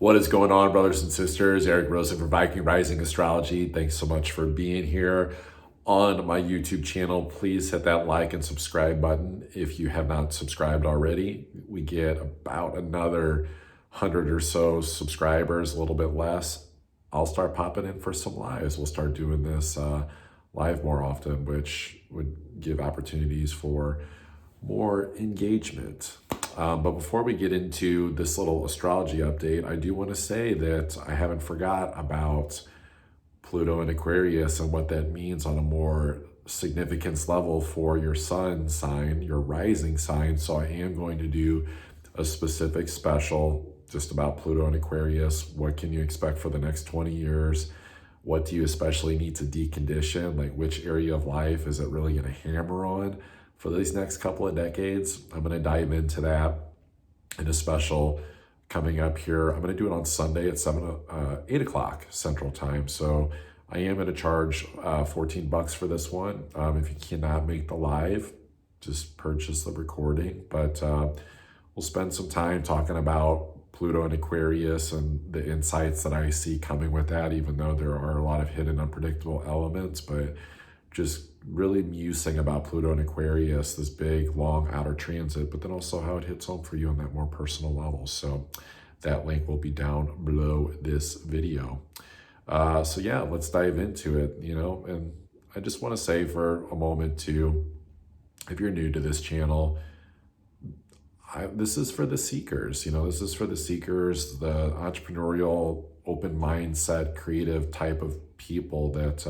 What is going on, brothers and sisters? Eric Rosen for Viking Rising Astrology. Thanks so much for being here on my YouTube channel. Please hit that like and subscribe button if you have not subscribed already. We get about another 100 or so subscribers, a little bit less. I'll start popping in for some lives. We'll start doing this live more often, which would give opportunities for more engagement. But before we get into this little astrology update, I do want to say that I haven't forgot about Pluto and Aquarius and what that means on a more significance level for your sun sign, your rising sign. So I am going to do a specific special just about Pluto and Aquarius. What can you expect for the next 20 years? What do you especially need to decondition? Like, which area of life is it really going to hammer on for these next couple of decades? I'm going to dive into that in a special coming up here. I'm going to do it on Sunday at 8 o'clock Central Time. So I am going to charge $14 for this one. If you cannot make the live, just purchase the recording. But we'll spend some time talking about Pluto and Aquarius and the insights that I see coming with that, even though there are a lot of hidden unpredictable elements. But just really musing about Pluto and Aquarius, this big, long outer transit, but then also how it hits home for you on that more personal level. So that link will be down below this video. So yeah, let's dive into it, and I just want to say for a moment too, if you're new to this channel, this is for the seekers, this is for the seekers, the entrepreneurial, open mindset, creative type of people that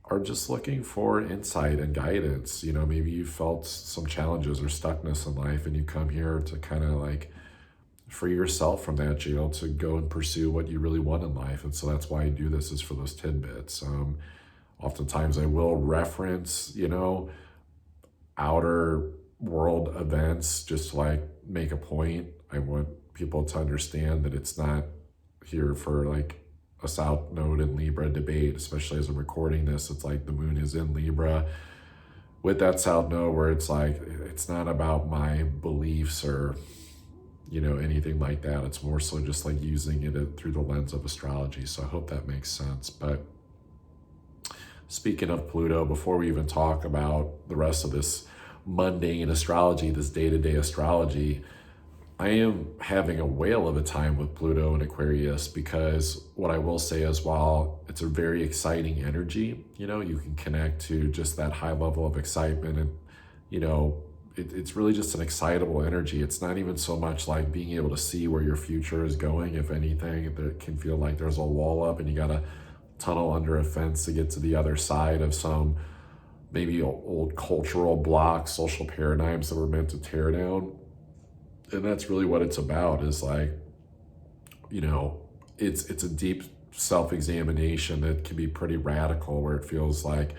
are just looking for insight and guidance. Maybe you felt some challenges or stuckness in life and you come here to kind of like free yourself from that jail to go and pursue what you really want in life. And so that's why I do this, is for those tidbits. Oftentimes I will reference, outer world events just to like make a point. I want people to understand that it's not here for like a South Node in Libra debate, especially as I'm recording this. It's like the moon is in Libra with that South Node, where it's like, it's not about my beliefs or, anything like that. It's more so just like using it through the lens of astrology. So I hope that makes sense. But speaking of Pluto, before we even talk about the rest of this mundane astrology, this day-to-day astrology, I am having a whale of a time with Pluto and Aquarius, because what I will say is, while it's a very exciting energy, you can connect to just that high level of excitement, and, it's really just an excitable energy. It's not even so much like being able to see where your future is going. If anything, it can feel like there's a wall up and you got to tunnel under a fence to get to the other side of some maybe old cultural blocks, social paradigms that were meant to tear down. And that's really what it's about, is like, it's a deep self-examination that can be pretty radical, where it feels like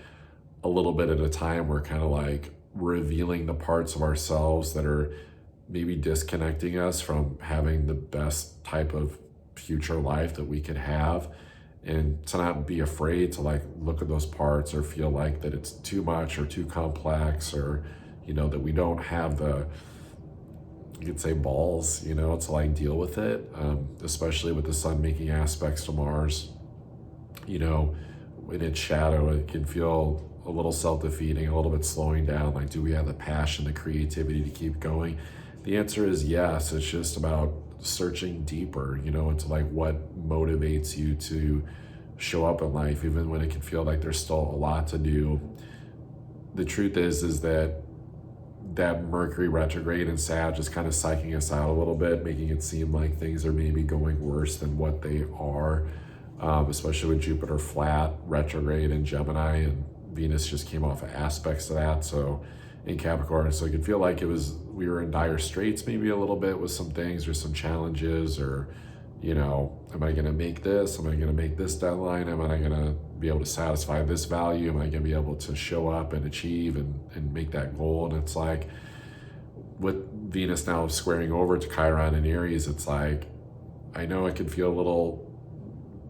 a little bit at a time we're kind of like revealing the parts of ourselves that are maybe disconnecting us from having the best type of future life that we could have. And to not be afraid to like look at those parts or feel like that it's too much or too complex, or, that we don't have you could say balls, to like deal with it, especially with the sun making aspects to Mars. In its shadow, it can feel a little self-defeating, a little bit slowing down. Like, do we have the passion, the creativity to keep going? The answer is yes. It's just about searching deeper, into like what motivates you to show up in life, even when it can feel like there's still a lot to do. The truth is that Mercury retrograde in Sag is kind of psyching us out a little bit, making it seem like things are maybe going worse than what they are, especially with Jupiter flat retrograde in Gemini, and Venus just came off of aspects of that, so in Capricorn. So it could feel like we were in dire straits maybe a little bit with some things or some challenges, or, am I going to make this? Am I going to make this deadline? Am I going to be able to satisfy this value? Am I going to be able to show up and achieve and make that goal? And it's like, with Venus now squaring over to Chiron in Aries, it's like, I know it can feel a little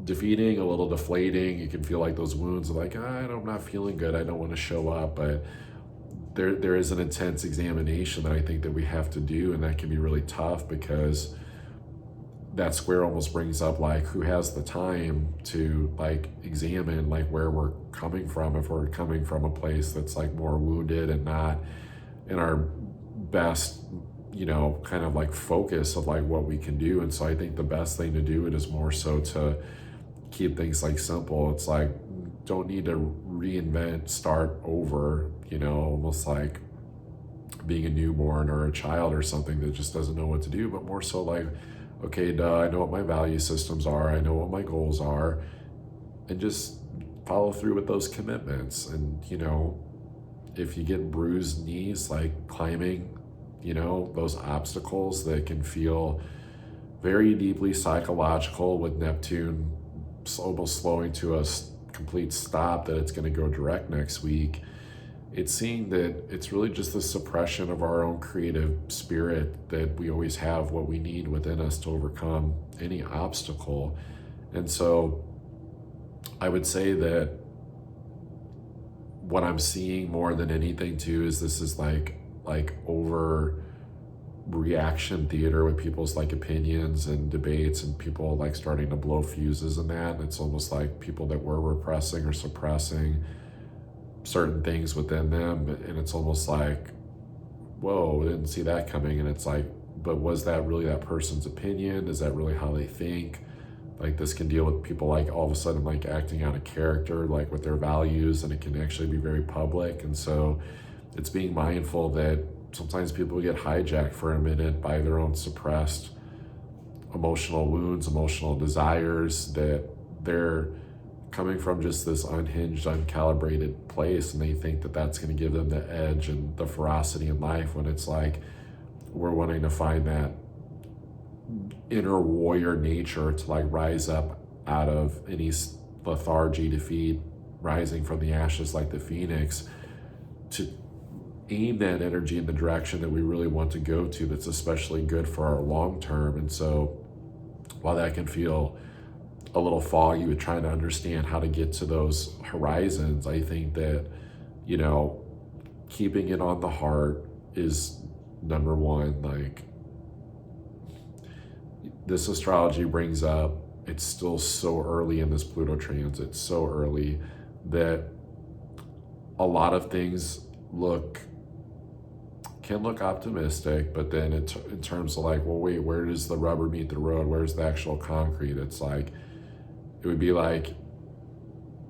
defeating, a little deflating. You can feel like those wounds are like, I'm not feeling good, I don't want to show up. But there is an intense examination that I think that we have to do, and that can be really tough, because that square almost brings up like who has the time to like examine like where we're coming from, if we're coming from a place that's like more wounded and not in our best, you know, kind of like focus of like what we can do. And so I think the best thing to do it is more so to keep things like simple. It's like, don't need to reinvent, start over, you know, almost like being a newborn or a child or something that just doesn't know what to do, but more so like, okay, duh, I know what my value systems are, I know what my goals are, and just follow through with those commitments. And, you know, if you get bruised knees, like climbing, you know, those obstacles that can feel very deeply psychological, with Neptune almost slowing to a complete stop, that it's going to go direct next week. It's seeing that it's really just the suppression of our own creative spirit, that we always have what we need within us to overcome any obstacle. And so I would say that what I'm seeing more than anything too is this is like over reaction theater with people's like opinions and debates, and people like starting to blow fuses in that. And it's almost like people that were repressing or suppressing certain things within them, and it's almost like, whoa, I didn't see that coming. And it's like, but was that really that person's opinion? Is that really how they think? Like, this can deal with people like all of a sudden like acting out of character, like with their values, and it can actually be very public. And so it's being mindful that sometimes people get hijacked for a minute by their own suppressed emotional wounds, emotional desires, that they're coming from just this unhinged, uncalibrated place, and they think that that's going to give them the edge and the ferocity in life, when it's like we're wanting to find that inner warrior nature to like rise up out of any lethargy, defeat, rising from the ashes like the phoenix, to aim that energy in the direction that we really want to go to, that's especially good for our long term. And so while that can feel a little foggy with trying to understand how to get to those horizons, I think that, you know, keeping it on the heart is number one. Like, this astrology brings up, it's still so early in this Pluto transit, so early, that a lot of things can look optimistic, but then in terms of like, well, wait, where does the rubber meet the road? Where's the actual concrete? It's like, it would be like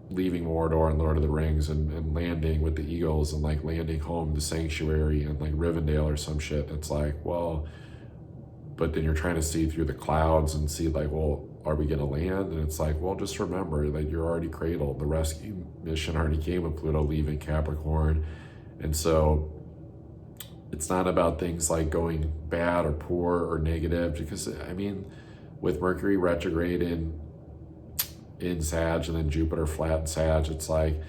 leaving Mordor and Lord of the Rings and landing with the eagles, and like landing home to Sanctuary and like Rivendell or some shit. It's like, well, but then you're trying to see through the clouds and see like, well, are we going to land? And it's like, well, just remember that you're already cradled. The rescue mission already came with Pluto leaving Capricorn. And so it's not about things like going bad or poor or negative, because I mean, with Mercury retrograde in Sag and then Jupiter flat in Sag, it's like,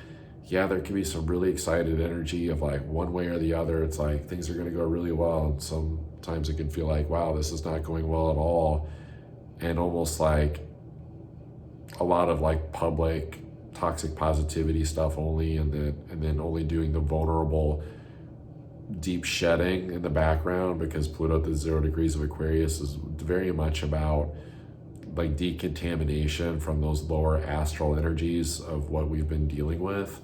yeah, there can be some really excited energy of like one way or the other. It's like things are going to go really well, and sometimes it can feel like, wow, this is not going well at all, and almost like a lot of like public toxic positivity stuff only, and then only doing the vulnerable deep shedding in the background, because Pluto at the 0 degrees of Aquarius is very much about like decontamination from those lower astral energies of what we've been dealing with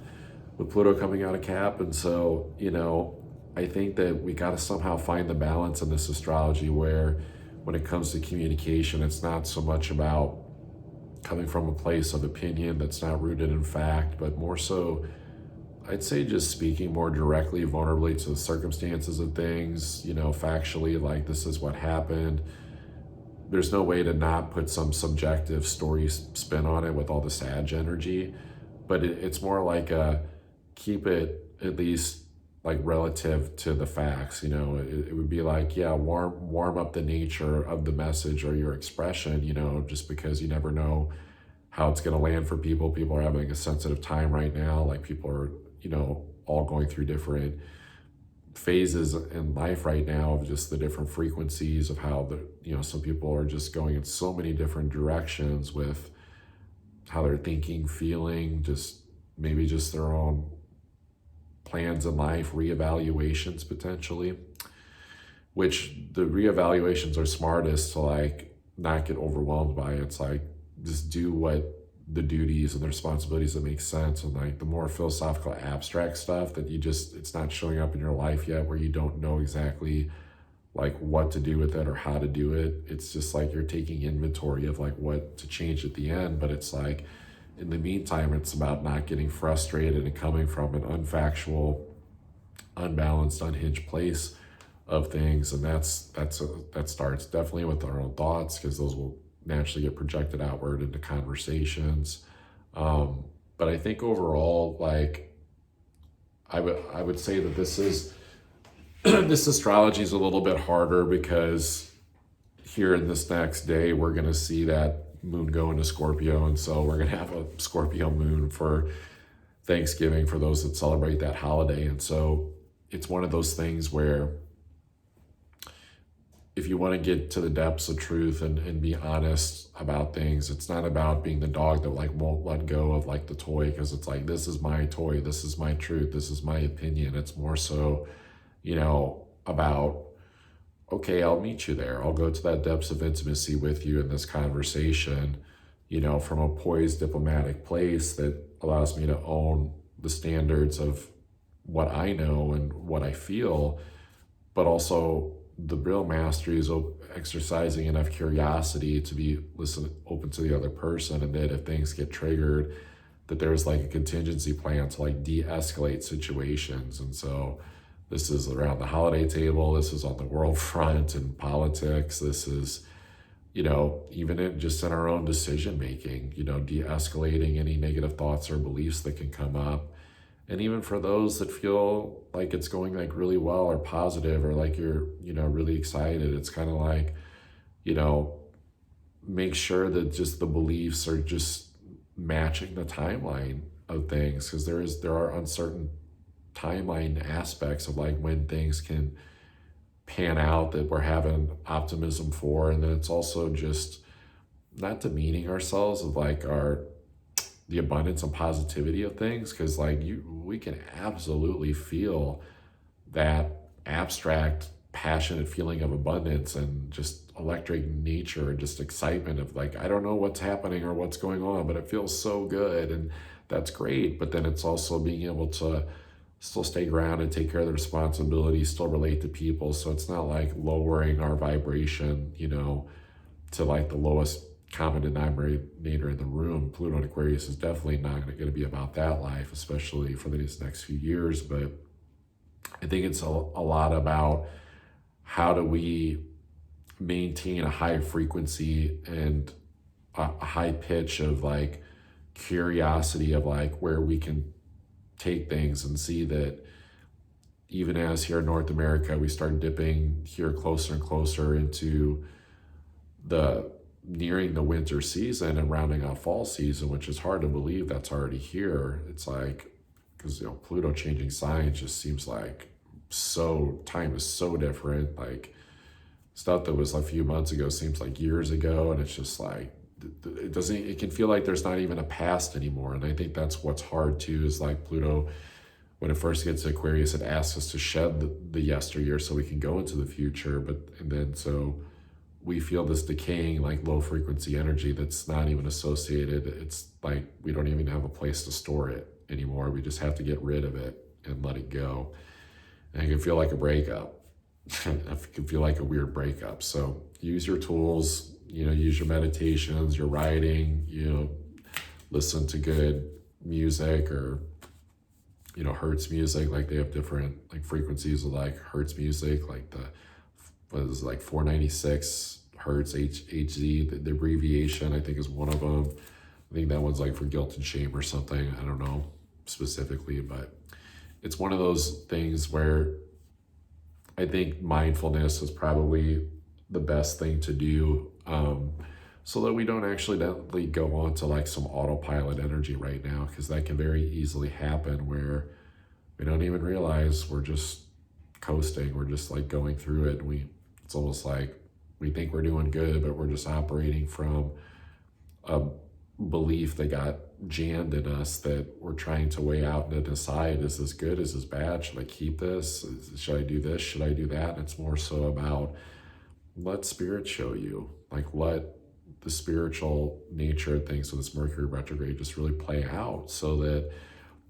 Pluto coming out of Cap. And so, you know, I think that we got to somehow find the balance in this astrology, where when it comes to communication, it's not so much about coming from a place of opinion that's not rooted in fact, but more so, I'd say, just speaking more directly, vulnerably to the circumstances of things, you know, factually, like, this is what happened. There's no way to not put some subjective story spin on it with all the Sag energy, but it's more like keep it at least like relative to the facts. You know, it would be like, yeah, warm up the nature of the message or your expression, you know, just because you never know how it's going to land for people. People are having a sensitive time right now. Like, people are, you know, all going through different phases in life right now of just the different frequencies of how you know, some people are just going in so many different directions with how they're thinking, feeling, just maybe just their own plans in life, reevaluations potentially, which the reevaluations are smartest to like not get overwhelmed by it. It's like, just do what the duties and the responsibilities that make sense. And like the more philosophical abstract stuff that it's not showing up in your life yet, where you don't know exactly like what to do with it or how to do it. It's just like you're taking inventory of like what to change at the end. But it's like, in the meantime, it's about not getting frustrated and coming from an unfactual, unbalanced, unhinged place of things. And that starts definitely with our own thoughts, because those will naturally get projected outward into conversations. But I think overall, like, I would say that this is this astrology is a little bit harder, because here in this next day we're going to see that moon go into Scorpio, and so we're going to have a Scorpio moon for Thanksgiving for those that celebrate that holiday. And so it's one of those things where, if you want to get to the depths of truth and be honest about things, it's not about being the dog that like won't let go of like the toy, because it's like, this is my toy, this is my truth, this is my opinion. It's more so, about, okay, I'll meet you there. I'll go to that depths of intimacy with you in this conversation, from a poised diplomatic place that allows me to own the standards of what I know and what I feel, but also the real mastery is exercising enough curiosity to be open to the other person, and that if things get triggered, that there's like a contingency plan to like de-escalate situations. And so this is around the holiday table, this is on the world front in politics, this is, even in our own decision making, de-escalating any negative thoughts or beliefs that can come up. And even for those that feel like it's going like really well or positive, or like you're, really excited, it's kind of like, make sure that just the beliefs are just matching the timeline of things, because there are uncertain timeline aspects of like when things can pan out that we're having optimism for. And then it's also just not demeaning ourselves of like the abundance and positivity of things, because like we can absolutely feel that abstract, passionate feeling of abundance and just electric nature and just excitement of like, I don't know what's happening or what's going on, but it feels so good, and that's great. But then it's also being able to still stay grounded, take care of the responsibilities, still relate to people. So it's not like lowering our vibration, to like the lowest common denominator in the room. Pluto in Aquarius is definitely not going to be about that life, especially for these next few years. But I think it's a lot about how do we maintain a high frequency and a high pitch of like curiosity of like where we can take things, and see that even as here in North America, we start dipping here closer and closer into nearing the winter season and rounding out fall season, which is hard to believe that's already here. It's like, because Pluto changing signs just seems like time is so different. Like stuff that was a few months ago seems like years ago, and it's just like it can feel like there's not even a past anymore. And I think that's what's hard too, is like Pluto, when it first gets to Aquarius, it asks us to shed the yesteryear so we can go into the future. And then so we feel this decaying, like low frequency energy that's not even associated. It's like we don't even have a place to store it anymore. We just have to get rid of it and let it go. And it can feel like a breakup. It can feel like a weird breakup. So use your tools, use your meditations, your writing, listen to good music, or, Hertz music. Like they have different like frequencies of like Hertz music, like what is it, like 496 Hertz HZ, the abbreviation I think is one of them. I think that one's like for guilt and shame or something. I don't know specifically, but it's one of those things where I think mindfulness is probably the best thing to do, so that we don't accidentally go on to like some autopilot energy right now, because that can very easily happen where we don't even realize we're just coasting. We're just like going through it. It's almost like we think we're doing good, but we're just operating from a belief that got jammed in us that we're trying to weigh out and decide, is this good? Is this bad? Should I keep this? Should I do this? Should I do that? And it's more so about let spirit show you, like let the spiritual nature of things with this Mercury retrograde just really play out, so that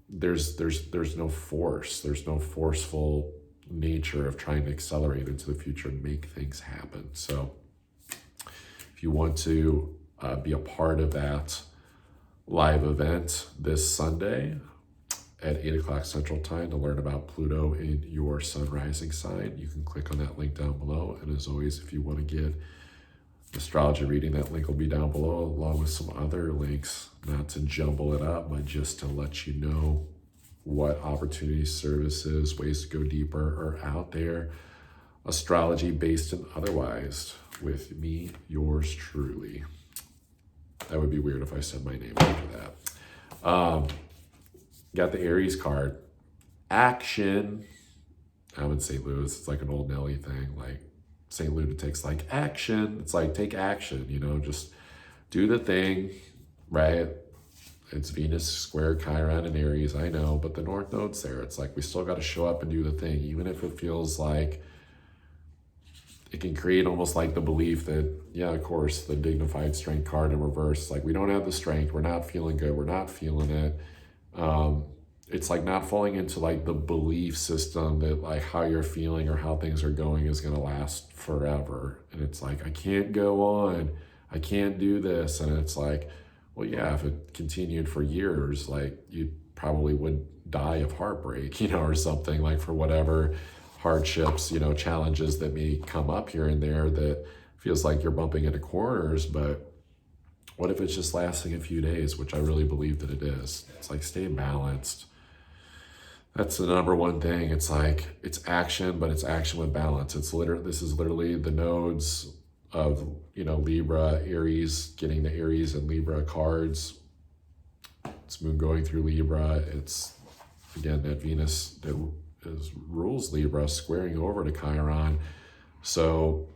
there's no force, there's no forceful nature of trying to accelerate into the future and make things happen. So if you want to be a part of that live event this Sunday at 8 o'clock Central Time to learn about Pluto in your sun rising sign, you can click on that link down below. And as always, if you want to get astrology reading, that link will be down below, along with some other links, not to jumble it up, but just to let you know what opportunities, services, ways to go deeper are out there, astrology based and otherwise, with me, yours truly. That would be weird if I said my name after that. Got the Aries card. Action. I'm in St. Louis. It's like an old Nelly thing. Like St. Lunatics, like action. It's like take action, just do the thing, right? It's Venus square Chiron and Aries, I know, but the North Node's there. It's like we still got to show up and do the thing, even if it feels like it can create almost like the belief that, yeah, of course, the dignified strength card in reverse, like we don't have the strength, we're not feeling good, we're not feeling it. It's like not falling into like the belief system that like how you're feeling or how things are going is going to last forever. And it's like, I can't go on, I can't do this. And it's like, well, yeah, if it continued for years, like you probably would die of heartbreak, or something, like for whatever hardships, challenges that may come up here and there that feels like you're bumping into corners. But what if it's just lasting a few days, which I really believe that it is. It's like stay balanced. That's the number one thing. It's like, it's action, but it's action with balance. This is literally the nodes of, Libra, Aries, getting the Aries and Libra cards. It's moon going through Libra. It's, again, that Venus that rules Libra squaring over to Chiron. So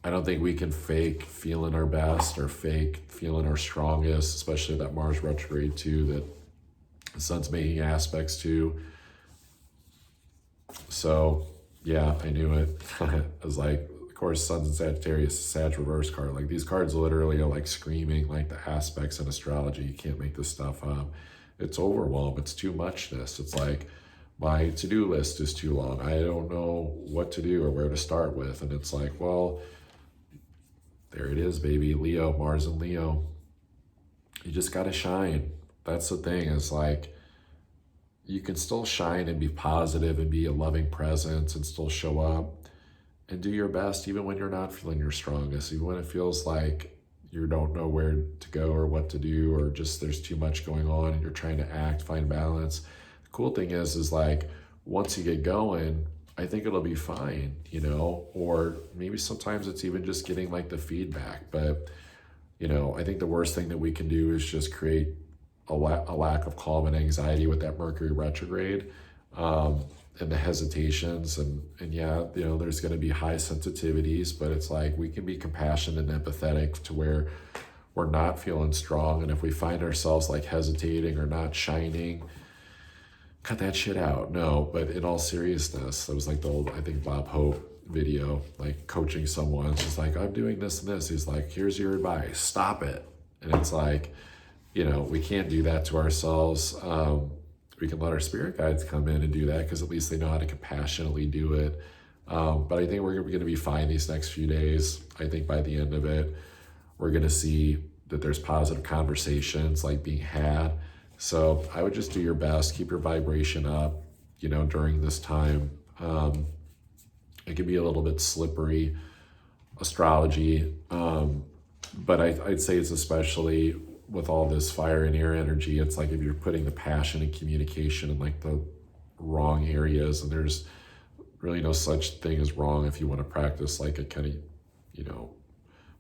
I don't think we can fake feeling our best or fake feeling our strongest, especially that Mars retrograde too, that the sun's making aspects to. So yeah, I knew it. I was like, of course, Sun's in Sagittarius, Sag reverse card. Like these cards literally are like screaming like the aspects in astrology. You can't make this stuff up. It's overwhelm. It's too muchness. It's like my to-do list is too long. I don't know what to do or where to start with. And it's like, well, there it is, baby. Leo, Mars and Leo. You just got to shine. That's the thing. It's like, you can still shine and be positive and be a loving presence and still show up and do your best, even when you're not feeling your strongest, even when it feels like you don't know where to go or what to do, or just there's too much going on and you're trying to act, find balance. The cool thing is like, once you get going, I think it'll be fine, or maybe sometimes it's even just getting like the feedback. But, I think the worst thing that we can do is just create a lack of calm and anxiety with that Mercury retrograde, and the hesitations. And yeah, there's going to be high sensitivities, but it's like we can be compassionate and empathetic to where we're not feeling strong. And if we find ourselves like hesitating or not shining, cut that shit out. No, but in all seriousness, that was like the old, I think, Bob Hope video, like coaching someone. She's like, I'm doing this and this. He's like, here's your advice, stop it. And it's like, we can't do that to ourselves. We can let our spirit guides come in and do that, because at least they know how to compassionately do it. But I think we're going to be fine these next few days. I think by the end of it, we're going to see that there's positive conversations like being had. So I would just do your best, keep your vibration up, during this time. It can be a little bit slippery, astrology, but I'd say it's especially with all this fire and air energy. It's like if you're putting the passion and communication in like the wrong areas, and there's really no such thing as wrong if you want to practice like a kind of,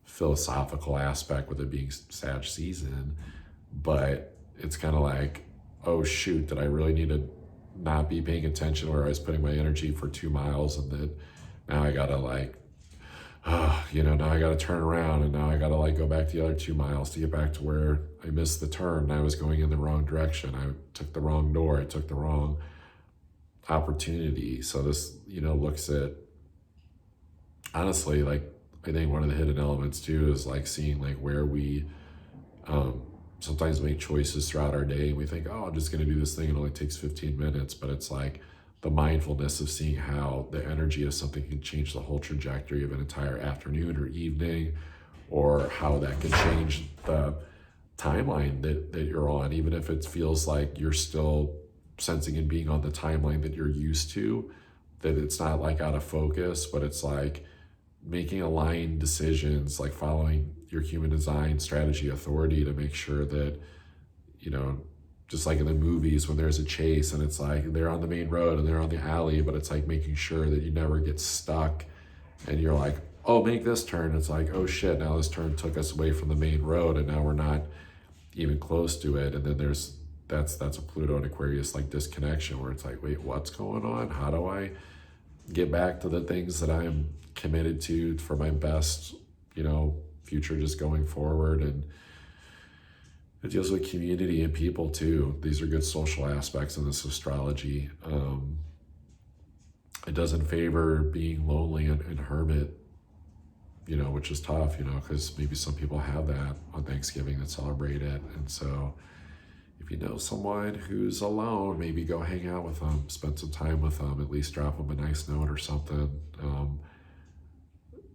philosophical aspect with it being Sag season. But it's kind of like, oh shoot, did I really need to not be paying attention where I was putting my energy for 2 miles, and then now I gotta like, now I gotta turn around, and now I gotta like go back the other 2 miles to get back to where I missed the turn and I was going in the wrong direction. I took the wrong door, I took the wrong opportunity. So this, looks at honestly, like, I think one of the hidden elements too is like seeing like where we um, sometimes make choices throughout our day. And we think, oh, I'm just going to do this thing. It only takes 15 minutes. But it's like the mindfulness of seeing how the energy of something can change the whole trajectory of an entire afternoon or evening, or how that can change the timeline that you're on, even if it feels like you're still sensing and being on the timeline that you're used to, that it's not like out of focus, but it's like making aligned decisions, like following your human design strategy authority to make sure that, you know, just like in the movies when there's a chase and it's like they're on the main road and they're on the alley, but it's like making sure that you never get stuck and you're like, oh, make this turn. It's like, oh shit, now this turn took us away from the main road and now we're not even close to it. And then that's a Pluto and Aquarius like disconnection where it's like, wait, what's going on? How do I get back to the things that I'm committed to for my best, future just going forward? And it deals with community and people too. These are good social aspects in this astrology. It doesn't favor being lonely and hermit, which is tough, because maybe some people have that on Thanksgiving that celebrate it. And so if you know someone who's alone, maybe go hang out with them, spend some time with them, at least drop them a nice note or something.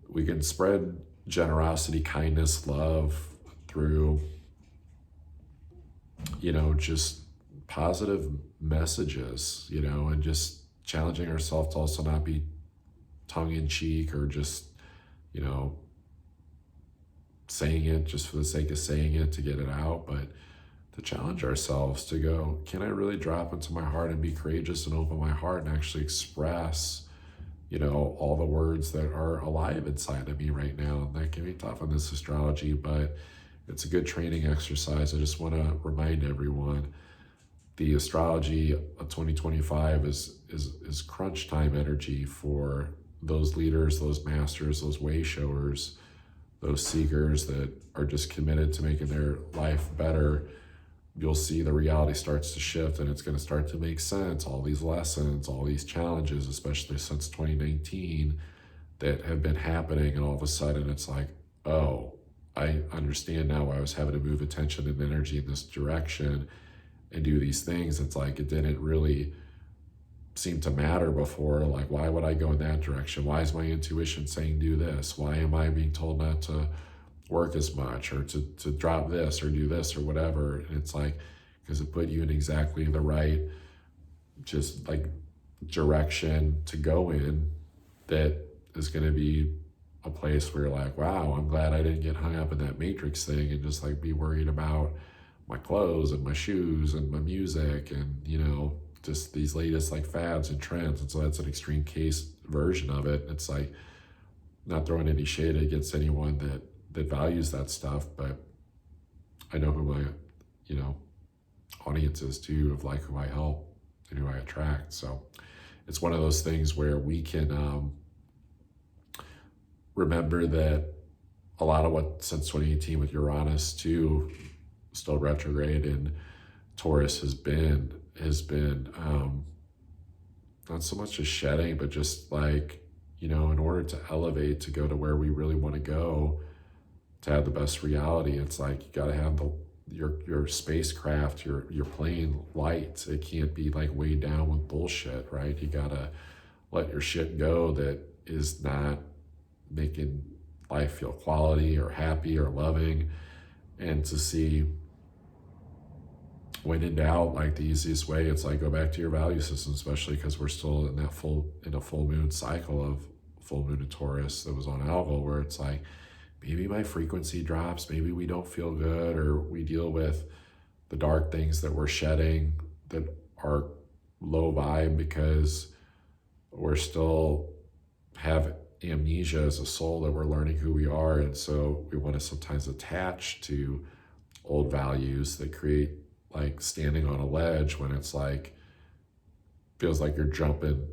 We can spread generosity, kindness, love through, just positive messages, and just challenging ourselves to also not be tongue in cheek or just, saying it just for the sake of saying it to get it out, but to challenge ourselves to go, can I really drop into my heart and be courageous and open my heart and actually express, all the words that are alive inside of me right now? And that can be tough in this astrology, but it's a good training exercise. I just want to remind everyone, the astrology of 2025 is crunch time energy for those leaders, those masters, those way showers, those seekers that are just committed to making their life better. You'll see the reality starts to shift and it's going to start to make sense. All these lessons, all these challenges, especially since 2019, that have been happening, and all of a sudden it's like, oh, I understand now why I was having to move attention and energy in this direction and do these things. It's like it didn't really seem to matter before. Like, why would I go in that direction? Why is my intuition saying do this? Why am I being told not to work as much or to drop this or do this or whatever? And it's like, because it put you in exactly the right just like direction to go in, that is going to be a place where you're like, wow, I'm glad I didn't get hung up in that matrix thing and just like be worried about my clothes and my shoes and my music and, just these latest like fads and trends. And so that's an extreme case version of it. It's like, not throwing any shade against anyone that values that stuff, but I know who my, audience is too, of like who I help and who I attract. So it's one of those things where we can remember that a lot of what since 2018 with Uranus too, still retrograde in Taurus has been not so much a shedding, but just like, in order to elevate, to go to where we really want to go, to have the best reality, it's like you got to have your spacecraft, your plane light. It can't be like weighed down with bullshit, right? You got to let your shit go that is not making life feel quality or happy or loving. And to see, when in doubt, like the easiest way, it's like go back to your value system, especially because we're still in a full moon cycle of full moon in Taurus that was on Algol, where it's like, maybe my frequency drops, maybe we don't feel good, or we deal with the dark things that we're shedding that are low vibe because we're still have amnesia as a soul, that we're learning who we are. And so we want to sometimes attach to old values that create like standing on a ledge when it's like, feels like you're jumping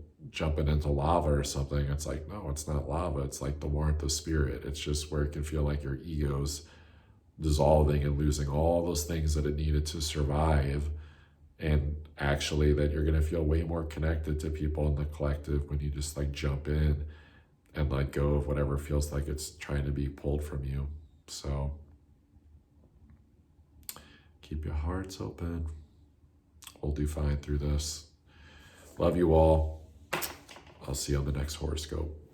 into lava or something. It's like, no, it's not lava. It's like the warmth of spirit. It's just where it can feel like your ego's dissolving and losing all those things that it needed to survive. And actually that you're going to feel way more connected to people in the collective when you just like jump in and let go of whatever feels like it's trying to be pulled from you. So keep your hearts open. We'll do fine through this. Love you all. I'll see you on the next horoscope.